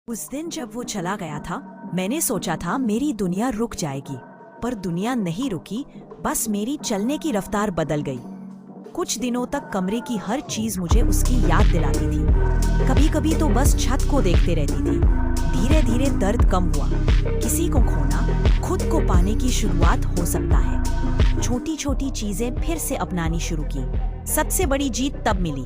उस दिन जब वो चला गया था, मैंने सोचा था मेरी दुनिया रुक जाएगी, पर दुनिया नहीं रुकी। बस मेरी चलने की रफ्तार बदल गई। कुछ दिनों तक कमरे की हर चीज मुझे उसकी याद दिलाती थी। कभी कभी तो बस छत को देखते रहती थी। धीरे धीरे दर्द कम हुआ। किसी को खोना खुद को पाने की शुरुआत हो सकता है। छोटी छोटी चीजें फिर से अपनानी शुरू की। सबसे बड़ी जीत तब मिली।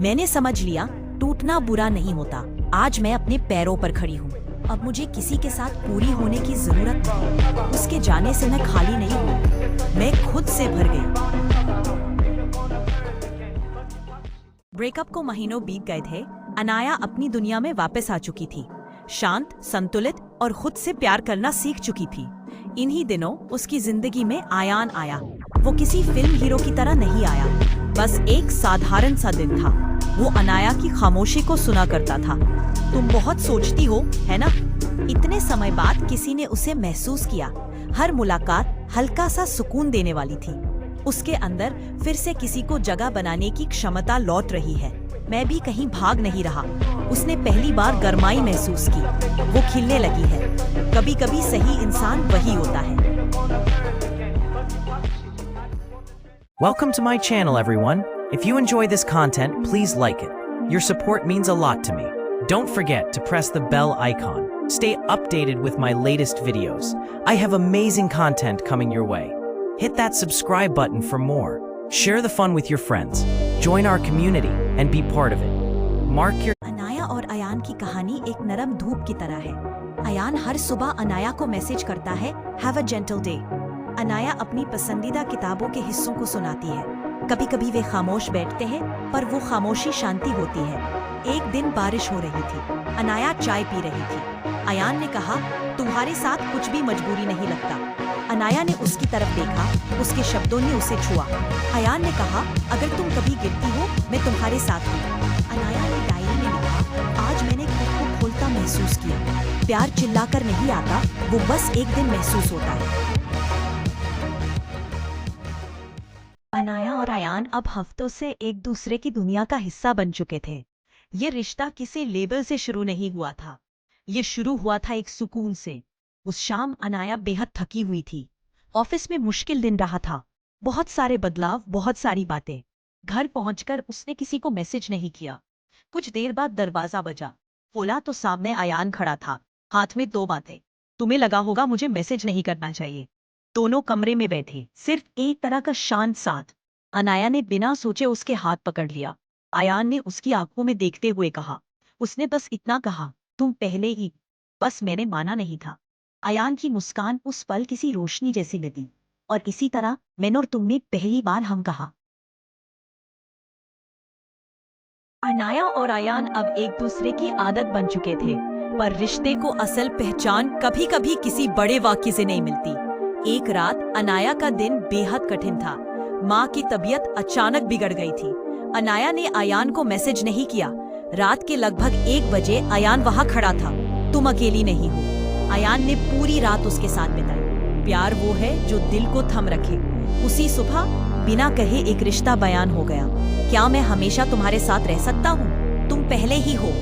मैंने समझ लिया टूटना बुरा नहीं होता। आज मैं अपने पैरों पर खड़ी हूँ। अब मुझे किसी के साथ पूरी होने की जरूरत नहीं। उसके जाने से मैं खाली नहीं हूँ, मैं खुद से भर गई। ब्रेकअप को महीनों बीत गए थे। अनाया अपनी दुनिया में वापस आ चुकी थी। शांत, संतुलित और खुद से प्यार करना सीख चुकी थी। इन्हीं दिनों उसकी जिंदगी में आयान आया। वो किसी फिल्म हीरो की तरह नहीं आया, बस एक साधारण सा दिन था। वो अनाया की खामोशी को सुना करता था। तुम बहुत सोचती हो, है ना? इतने समय बाद किसी ने उसे महसूस किया। हर मुलाकात हल्का सा सुकून देने वाली थी। उसके अंदर फिर से किसी को जगह बनाने की क्षमता लौट रही है। मैं भी कहीं भाग नहीं रहा। उसने पहली बार गरमाई महसूस की। वो खिलने लगी है। कभी कभी सही इंसान वही होता है। Welcome to my channel, everyone. If you enjoy this content, please like it. Your support means a lot to me. Don't forget to press the bell icon. Stay updated with my latest videos. I have amazing content coming your way. Hit that subscribe button for more. Share the fun with your friends. Join our community and be part of it. Mark your Anaya और अयान की कहानी एक नरम धूप की तरह है। अयान हर सुबह अनाया को मैसेज करता है, Have a gentle day. Anaya अपनी पसंदीदा किताबों के हिस्सों को सुनाती है। कभी कभी वे खामोश बैठते हैं, पर वो खामोशी शांति होती है। एक दिन बारिश हो रही थी। अनाया चाय पी रही थी। अयान ने कहा, तुम्हारे साथ कुछ भी मजबूरी नहीं लगता। अनाया ने उसकी तरफ देखा। उसके शब्दों ने उसे छुआ। अयान ने कहा, अगर तुम कभी गिरती हो, मैं तुम्हारे साथ हूँ। अनाया ने डायरी में लिखा, आज मैंने खुद को खोलता महसूस किया। प्यार चिल्लाकर नहीं आता, वो बस एक दिन महसूस होता है। अनाया और अयान अब हफ्तों से एक दूसरे की दुनिया का हिस्सा बन चुके थे। ये रिश्ता किसी लेबल से शुरू नहीं हुआ था। ये शुरू हुआ था एक सुकून से। उस शाम अनाया बेहद थकी हुई थी। ऑफिस में मुश्किल दिन रहा था। बहुत सारे बदलाव, बहुत सारी बातें। घर पहुंचकर उसने किसी को मैसेज नहीं किया। कुछ देर बाद दरवाजा बजा। खोला तो सामने अयान खड़ा था, हाथ में 2 बातें। तुम्हें लगा होगा मुझे मैसेज नहीं करना चाहिए। दोनों कमरे में बैठे, सिर्फ एक तरह का शांत साथ। अनाया ने बिना सोचे उसके हाथ पकड़ लिया। अयान ने उसकी आंखों में देखते हुए कहा, उसने बस इतना कहा, तुम पहले ही। बस मैंने माना नहीं था। अयान की मुस्कान उस पल किसी रोशनी जैसी लगी। और इसी तरह मैंने और तुमने पहली बार हम कहा। अनाया और अयान अब एक दूसरे की आदत बन चुके थे, पर रिश्ते को असल पहचान कभी कभी किसी बड़े वाक्य से नहीं मिलती। एक रात अनाया का दिन बेहद कठिन था। माँ की तबीयत अचानक बिगड़ गई थी। अनाया ने अयान को मैसेज नहीं किया। रात के लगभग 1 बजे अयान वहाँ खड़ा था। तुम अकेली नहीं हो। अयान ने पूरी रात उसके साथ बिताई। प्यार वो है जो दिल को थम रखे। उसी सुबह बिना कहे एक रिश्ता बयान हो गया। क्या मैं हमेशा तुम्हारे साथ रह सकता हूँ? तुम पहले ही हो।